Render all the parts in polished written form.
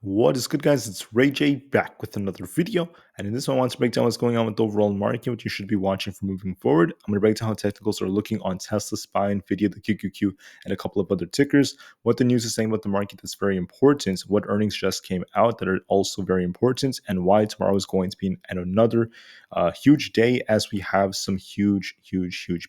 What is good, guys? It's Rey-Jay back with another video. And in this one, I want to break down what's going on with the overall market, what you should be watching for moving forward. I'm going to break down how technicals are looking on Tesla, SPY, Nvda, the QQQ, and a couple of other tickers. What the news is saying about the market that's very important, what earnings just came out that are also very important, and why tomorrow is going to be another huge day as we have some huge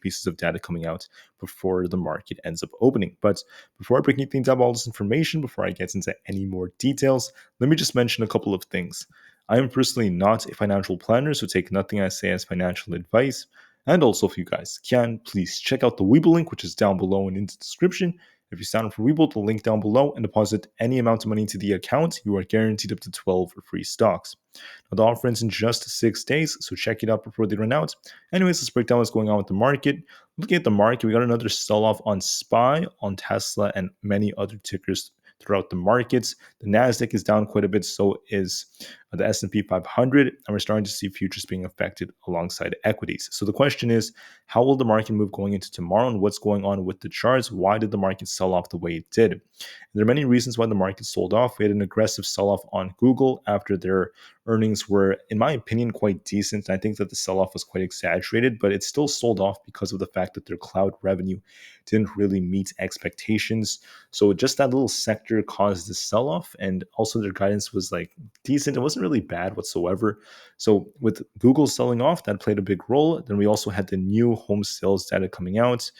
pieces of data coming out before the market ends up opening. But before I break anything down, all this information, before I get into any more details, let me just mention a couple of things. I am personally not a financial planner, so take nothing I say as financial advice. And also, if you guys can, please check out the Webull link, which is down below and in the description. If you sign up for Webull, the link down below, and deposit any amount of money into the account, you are guaranteed up to 12 free stocks. Now, the offer ends in just 6 days, so check it out before they run out. Anyways, let's break down what's going on with the market. Looking at the market, we got another sell-off on SPY, on Tesla, and many other tickers throughout the markets. The Nasdaq is down quite a bit, so is the S&P 500, and we're starting to see futures being affected alongside equities. So the question is, how will the market move going into tomorrow, and what's going on with the charts? Why did the market sell off the way it did? And there are many reasons why the market sold off. We had an aggressive sell-off on Google after their earnings were, in my opinion, quite decent. I think that the sell-off was quite exaggerated, but it still sold off because of the fact that their cloud revenue didn't really meet expectations. So just that little sector caused the sell-off, and also their guidance was like decent. It wasn't really bad whatsoever. So with Google selling off, that played a big role. Then we also had the new home sales data coming out.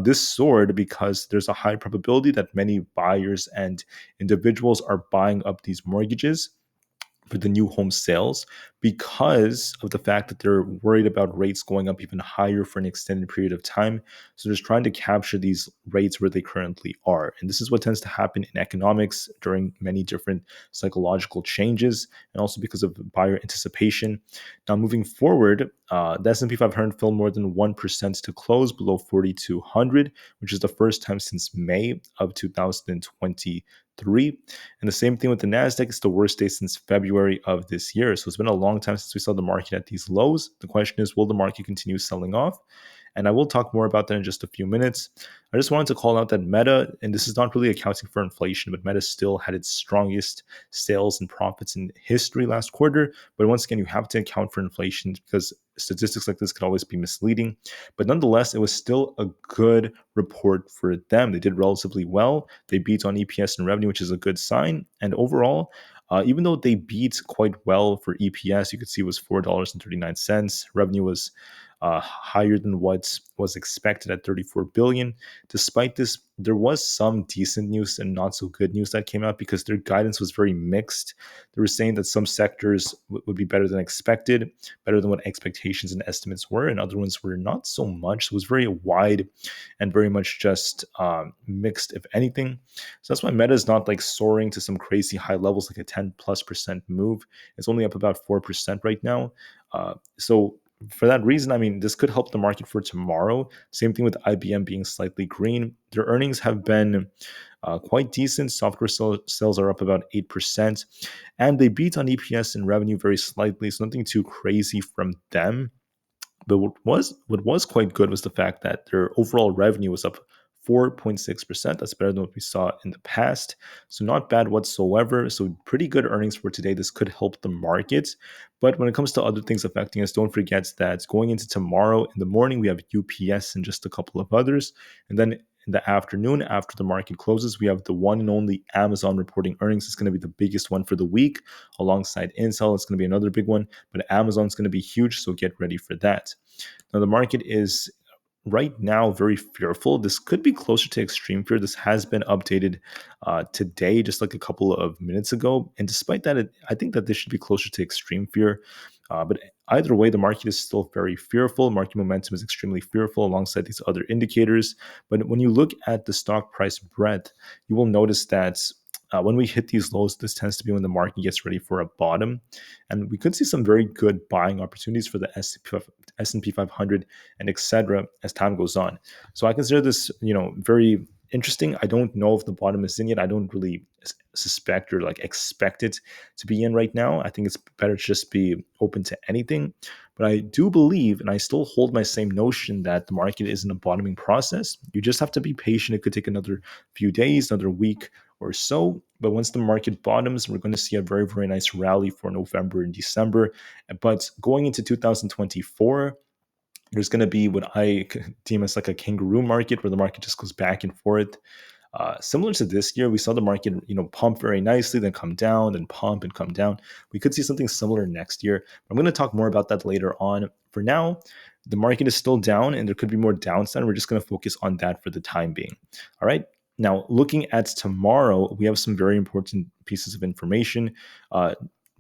This soared because there's a high probability that many buyers and individuals are buying up these mortgages for the new home sales because of the fact that they're worried about rates going up even higher for an extended period of time. So they're just trying to capture these rates where they currently are. And this is what tends to happen in economics during many different psychological changes, and also because of buyer anticipation. Now, moving forward, the S&P 500 fell more than 1% to close below 4,200, which is the first time since May of 2023. And the same thing with the Nasdaq. It's the worst day since February of this year. So it's been a long time since we saw the market at these lows. The question is, will the market continue selling off? And I will talk more about that in just a few minutes. I just wanted to call out that Meta, and this is not really accounting for inflation, but Meta still had its strongest sales and profits in history last quarter. But once again, you have to account for inflation because statistics like this could always be misleading. But nonetheless, it was still a good report for them. They did relatively well. They beat on EPS and revenue, which is a good sign. And overall, even though they beat quite well for EPS, you could see it was $4.39. Revenue was higher than what was expected at 34 billion. Despite this, there was some decent news and not so good news that came out because their guidance was very mixed. They were saying that some sectors would be better than expected, better than what expectations and estimates were, and other ones were not so much. So it was very wide and very much just mixed, if anything. So that's why Meta is not like soaring to some crazy high levels, like a 10+% move. It's only up about 4% right now. So for that reason, I mean, this could help the market for tomorrow. Same thing with IBM being slightly green. Their earnings have been quite decent. Software sales are up about 8%, and they beat on EPS and revenue very slightly. So nothing too crazy from them. But what was quite good was the fact that their overall revenue was up 4.6%. That's better than what we saw in the past. So not bad whatsoever. So pretty good earnings for today. This could help the market. But when it comes to other things affecting us, don't forget that going into tomorrow in the morning, we have UPS and just a couple of others. And then in the afternoon, after the market closes, we have the one and only Amazon reporting earnings. It's going to be the biggest one for the week alongside Intel. It's going to be another big one, but Amazon's going to be huge. So get ready for that. Now, the market is right now very fearful. This could be closer to extreme fear. This has been updated today, just like a couple of minutes ago. And despite that, I think that this should be closer to extreme fear. But either way, the market is still very fearful. Market momentum is extremely fearful alongside these other indicators. But when you look at the stock price breadth, you will notice that when we hit these lows, this tends to be when the market gets ready for a bottom. And we could see some very good buying opportunities for the S&P 500 and etc. as time goes on. So I consider this, very interesting. I don't know if the bottom is in yet. I don't really suspect or like expect it to be in right now. I think it's better to just be open to anything. But I do believe, and I still hold my same notion, that the market is in a bottoming process. You just have to be patient. It could take another few days, another week, or so. But once the market bottoms, we're going to see a very, very nice rally for November and December. But going into 2024, there's going to be what I deem as like a kangaroo market where the market just goes back and forth. Similar to this year, we saw the market, pump very nicely, then come down, then pump and come down. We could see something similar next year. I'm going to talk more about that later on. For now, the market is still down, and there could be more downside. We're just going to focus on that for the time being. All right. Now, looking at tomorrow, we have some very important pieces of information.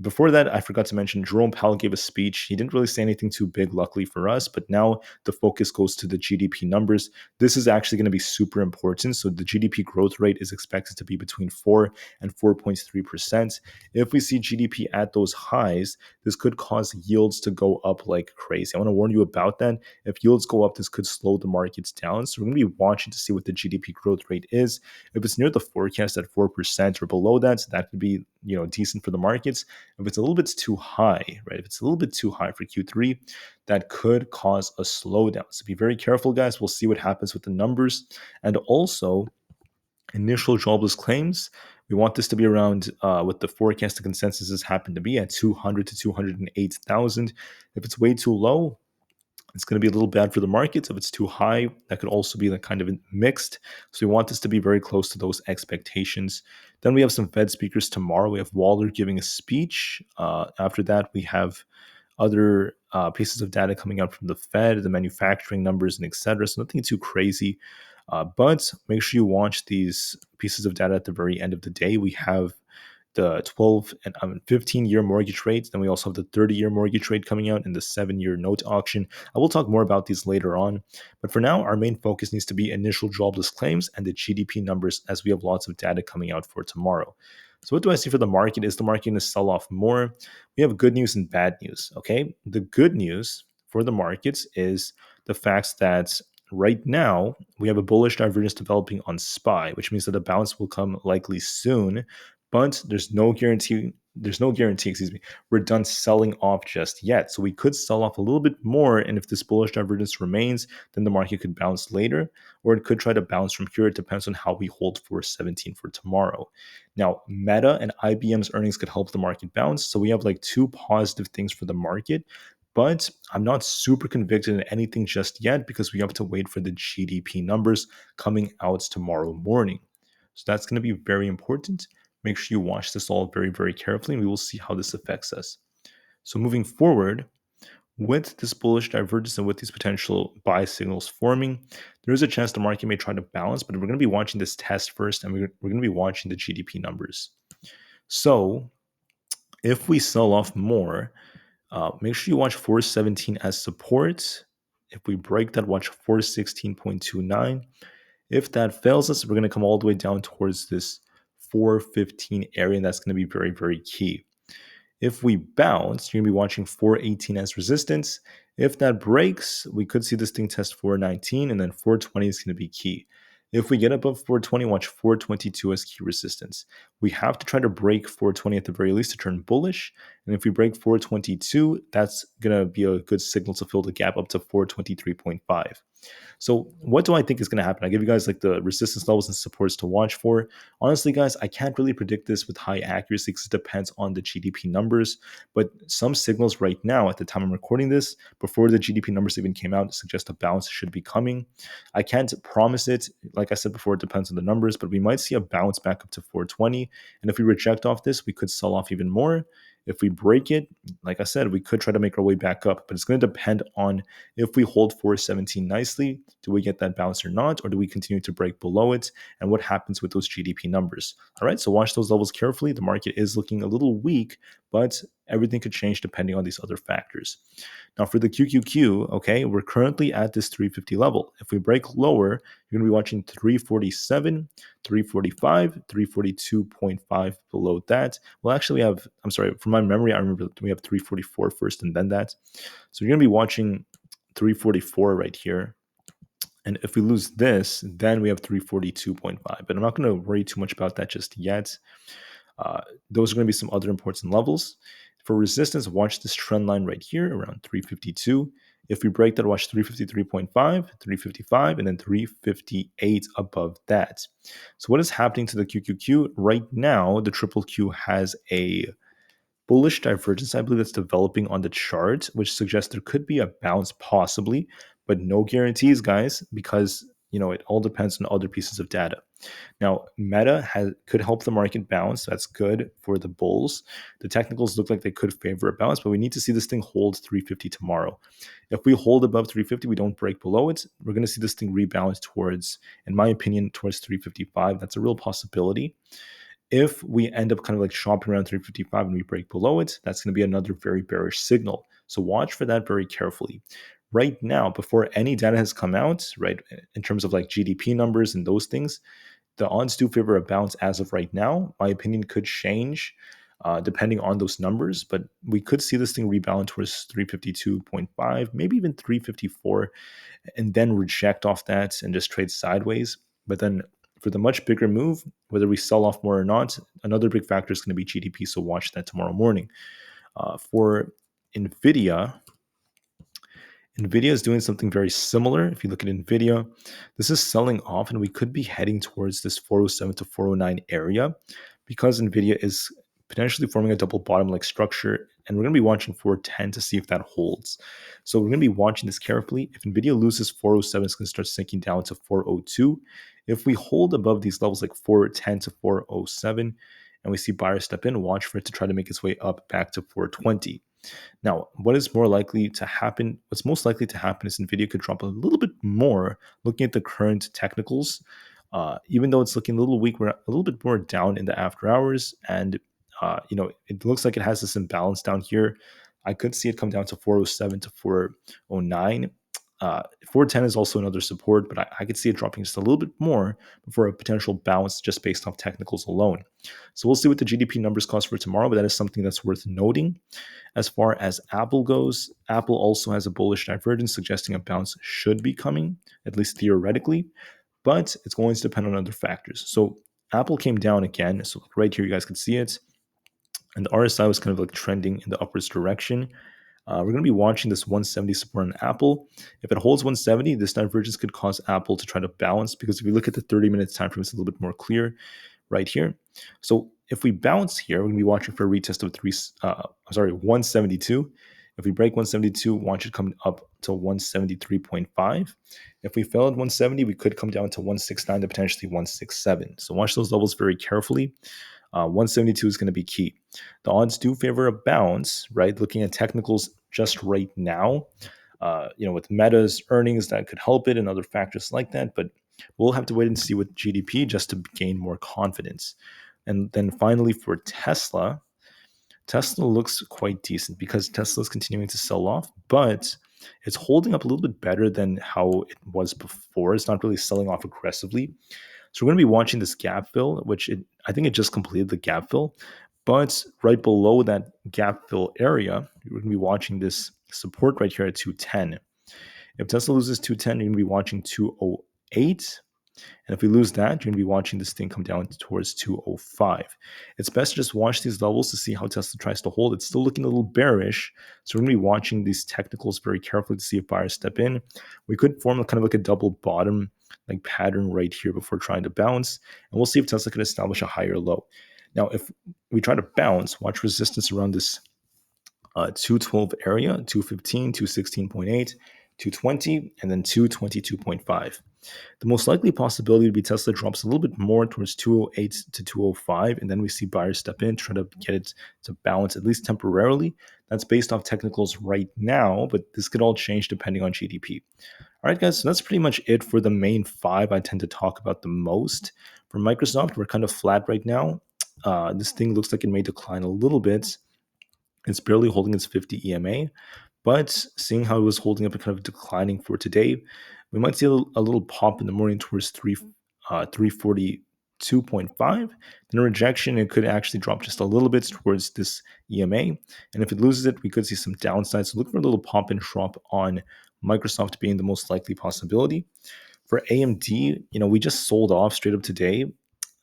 Before that, I forgot to mention Jerome Powell gave a speech. He didn't really say anything too big, luckily for us, but now the focus goes to the GDP numbers. This is actually going to be super important. So the GDP growth rate is expected to be between 4 and 4.3%. If we see GDP at those highs, this could cause yields to go up like crazy. I want to warn you about that. If yields go up, this could slow the markets down. So we're going to be watching to see what the GDP growth rate is. If it's near the forecast at 4% or below that, so that could be decent for the markets. If it's a little bit too high, right? If it's a little bit too high for Q3, that could cause a slowdown. So be very careful, guys. We'll see what happens with the numbers. And also, initial jobless claims, we want this to be around what the forecast, the consensus has happened to be at 200 to 208,000. If it's way too low, it's going to be a little bad for the markets. If it's too high, that could also be kind of mixed. So we want this to be very close to those expectations. Then we have some Fed speakers tomorrow. We have Waller giving a speech. After that, we have other pieces of data coming out from the Fed, the manufacturing numbers, and etc. So nothing too crazy. But make sure you watch these pieces of data at the very end of the day. We have the 12 and 15-year mortgage rates. Then we also have the 30-year mortgage rate coming out and the 7-year note auction. I will talk more about these later on. But for now, our main focus needs to be initial jobless claims and the GDP numbers, as we have lots of data coming out for tomorrow. So what do I see for the market? Is the market going to sell off more? We have good news and bad news, okay? The good news for the markets is the fact that right now we have a bullish divergence developing on SPY, which means that a bounce will come likely soon. But there's no guarantee, we're done selling off just yet. So we could sell off a little bit more, and if this bullish divergence remains, then the market could bounce later, or it could try to bounce from here. It depends on how we hold 417 for tomorrow. Now, Meta and IBM's earnings could help the market bounce. So we have like two positive things for the market, but I'm not super convicted in anything just yet because we have to wait for the GDP numbers coming out tomorrow morning. So that's going to be very important. Make sure you watch this all very, very carefully, and we will see how this affects us. So moving forward, with this bullish divergence and with these potential buy signals forming, there is a chance the market may try to balance, but we're going to be watching this test first, and we're going to be watching the GDP numbers. So if we sell off more, make sure you watch 417 as support. If we break that, watch 416.29. If that fails us, we're going to come all the way down towards this 415 area, and that's going to be very, very key. If we bounce, you're going to be watching 418 as resistance. If that breaks, we could see this thing test 419, and then 420 is going to be key. If we get above 420, watch 422 as key resistance. We have to try to break 420 at the very least to turn bullish. And if we break 422, that's going to be a good signal to fill the gap up to 423.5. So what do I think is going to happen? I give you guys like the resistance levels and supports to watch for. Honestly, guys, I can't really predict this with high accuracy because it depends on the GDP numbers. But some signals right now, at the time I'm recording this, before the GDP numbers even came out, suggest a bounce should be coming. I can't promise it. Like I said before, it depends on the numbers, but we might see a bounce back up to 420. And if we reject off this, we could sell off even more. If we break it, like I said, we could try to make our way back up, but it's going to depend on if we hold 417 nicely, do we get that bounce or not, or do we continue to break below it, and what happens with those GDP numbers. All right, so watch those levels carefully. The market is looking a little weak, but everything could change depending on these other factors. Now for the QQQ, okay, we're currently at this 350 level. If we break lower, you're going to be watching 347, 345, 342.5 below that. Well, actually we have, I'm sorry, from my memory, I remember we have 344 first and then that. So you're going to be watching 344 right here. And if we lose this, then we have 342.5. But I'm not going to worry too much about that just yet. Those are going to be some other important levels. For resistance, watch this trend line right here around 352. If we break that, watch 353.5, 355, and then 358 above that. So what is happening to the QQQ? Right now, the triple Q has a bullish divergence, I believe, that's developing on the chart, which suggests there could be a bounce possibly, but no guarantees, guys, because it all depends on other pieces of data. Now, could help the market bounce. That's good for the bulls. The technicals look like they could favor a bounce, but we need to see this thing hold 350 tomorrow. If we hold above 350, we don't break below it, we're going to see this thing rebound towards, in my opinion, towards 355. That's a real possibility. If we end up kind of like shopping around 355 and we break below it, that's going to be another very bearish signal. So watch for that very carefully. Right now, before any data has come out, right, in terms of like GDP numbers and those things, the odds do favor a bounce as of right now. My opinion could change depending on those numbers, but we could see this thing rebound towards 352.5, maybe even 354, and then reject off that and just trade sideways. But then for the much bigger move, whether we sell off more or not, another big factor is going to be GDP. So watch that tomorrow morning. For Nvda is doing something very similar. If you look at Nvda, this is selling off, and we could be heading towards this 407 to 409 area because Nvda is potentially forming a double bottom like structure, and we're going to be watching 410 to see if that holds. So we're going to be watching this carefully. If Nvda loses 407, it's going to start sinking down to 402. If we hold above these levels like 410 to 407 and we see buyers step in, watch for it to try to make its way up back to 420. Now, what is more likely to happen? What's most likely to happen is Nvda could drop a little bit more. Looking at the current technicals, even though it's looking a little weak, we're a little bit more down in the after hours, and it looks like it has this imbalance down here. I could see it come down to 407 to 409. 410 is also another support, but I could see it dropping just a little bit more before a potential bounce just based off technicals alone. So we'll see what the GDP numbers cost for tomorrow, but that is something that's worth noting. As far as Aapl goes, Aapl also has a bullish divergence, suggesting a bounce should be coming, at least theoretically, but it's going to depend on other factors. So Aapl came down again. So right here, you guys can see it. And the RSI was kind of like trending in the upwards direction. We're going to be watching this 170 support on Aapl. If it holds 170, this divergence could cause Aapl to try to balance, because if you look at the 30 minutes time frame, it's a little bit more clear right here. So if we bounce here, we're going to be watching for a retest of 172. If we break 172, watch it come up to 173.5. If we fail at 170, we could come down to 169 to potentially 167. So watch those levels very carefully. 172 is going to be key. The odds do favor a bounce, right? Looking at technicals just right now, with Meta's earnings, that could help it and other factors like that. But we'll have to wait and see with GDP just to gain more confidence. And then finally for Tesla looks quite decent because Tesla is continuing to sell off, but it's holding up a little bit better than how it was before. It's not really selling off aggressively. So we're going to be watching this gap fill, which I think it just completed the gap fill. But right below that gap fill area, we're going to be watching this support right here at 210. If Tesla loses 210, you're going to be watching 208. And if we lose that, you're going to be watching this thing come down towards 205. It's best to just watch these levels to see how Tesla tries to hold. It's still looking a little bearish. So we're going to be watching these technicals very carefully to see if buyers step in. We could form kind of like a double bottom like pattern right here before trying to bounce. And we'll see if Tesla can establish a higher low. Now, if we try to bounce, watch resistance around this 212 area, 215, 216.8, 220, and then 222.5. The most likely possibility would be Tesla drops a little bit more towards 208 to 205, and then we see buyers step in, try to get it to balance at least temporarily. That's based off technicals right now, but this could all change depending on GDP. All right, guys, so that's pretty much it for the main five I tend to talk about the most. For Microsoft, we're kind of flat right now. This thing looks like it may decline a little bit. It's barely holding its 50 EMA, but seeing how it was holding up and kind of declining for today, we might see a little pop in the morning towards 342.5. Then a rejection, it could actually drop just a little bit towards this EMA. And if it loses it, we could see some downside. So look for a little pop and drop on Microsoft being the most likely possibility. For AMD, we just sold off straight up today.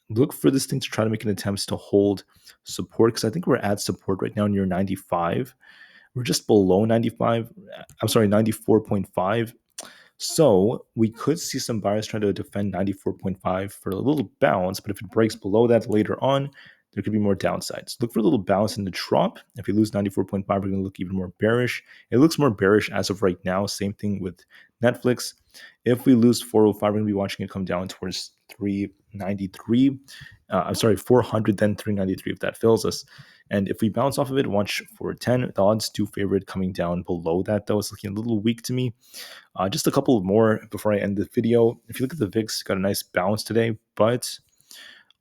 Look for this thing to try to make an attempt to hold support, because I think we're at support right now near 95. We're just below 95. I'm sorry, 94.5. So we could see some buyers trying to defend 94.5 for a little bounce, but if it breaks below that later on, there could be more downsides. Look for a little bounce in the drop. If we lose 94.5, we're going to look even more bearish. It looks more bearish as of right now. Same thing with Netflix. If we lose 405, we're going to be watching it come down towards 393. I'm sorry, 400, then 393 if that fails us. And if we bounce off of it, watch 410. The odds do favor it coming down below that, though. It's looking a little weak to me. Just a couple more before I end the video. If you look at the VIX, got a nice bounce today, but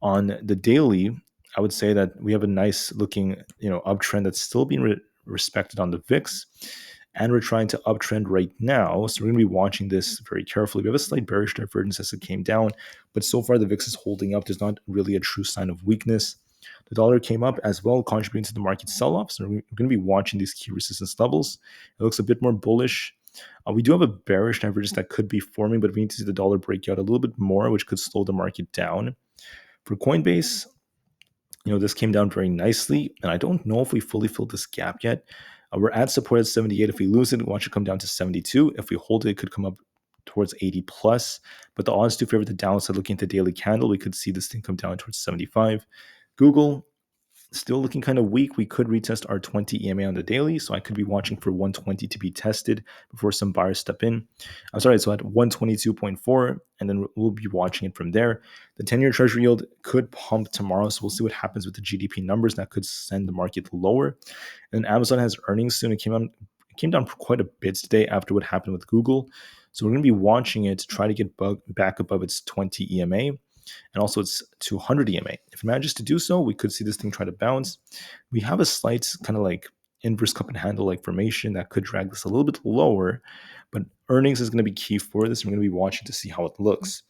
on the daily, I would say that we have a nice looking, uptrend that's still being respected on the VIX, and we're trying to uptrend right now. So we're going to be watching this very carefully. We have a slight bearish divergence as it came down, but so far the VIX is holding up. There's not really a true sign of weakness. The dollar came up as well, contributing to the market sell-off. So we're going to be watching these key resistance levels. It looks a bit more bullish. We do have a bearish divergence that could be forming, but we need to see the dollar break out a little bit more, which could slow the market down. For Coinbase, this came down very nicely, and I don't know if we fully filled this gap yet. We're at support at 78. If we lose it, watch it come down to 72. If we hold it, it could come up towards 80 plus, but the odds do favor the downside. Looking at the daily candle, we could see this thing come down towards 75. Google, still looking kind of weak. We could retest our 20 EMA on the daily, so I could be watching for 120 to be tested before some buyers step in. I'm sorry, so at 122.4, and then we'll be watching it from there. The 10-year treasury yield could pump tomorrow, so we'll see what happens with the GDP numbers. That could send the market lower. And Amazon has earnings soon. It came down quite a bit today after what happened with Google. So we're going to be watching it to try to get back above its 20 EMA. And also it's 200 EMA. If it manages to do so, we could see this thing try to bounce. We have a slight kind of like inverse cup and handle like formation that could drag this a little bit lower, but earnings is going to be key for this. We're going to be watching to see how it looks.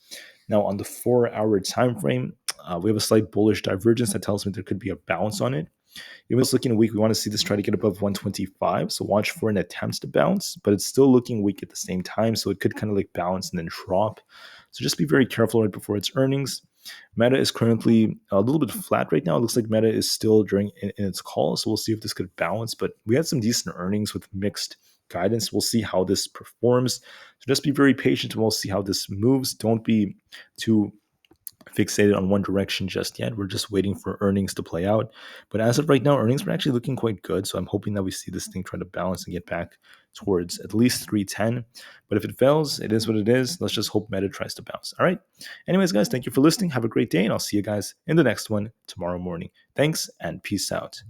Now on the 4-hour time frame, we have a slight bullish divergence that tells me there could be a bounce on it. Even it's looking weak, we want to see this try to get above 125. So watch for an attempt to bounce, but it's still looking weak at the same time. So it could kind of like bounce and then drop. So just be very careful right before its earnings. Meta is currently a little bit flat right now. It looks like Meta is still in its call. So we'll see if this could bounce. But we had some decent earnings with mixed guidance. We'll see how this performs. So just be very patient and we'll see how this moves. Don't be too fixated on one direction just yet. We're just waiting for earnings to play out. But as of right now, earnings are actually looking quite good. So I'm hoping that we see this thing try to balance and get back towards at least 310. But if it fails, it is what it is. Let's just hope Meta tries to bounce. All right. Anyways, guys, thank you for listening. Have a great day, and I'll see you guys in the next one tomorrow morning. Thanks and peace out.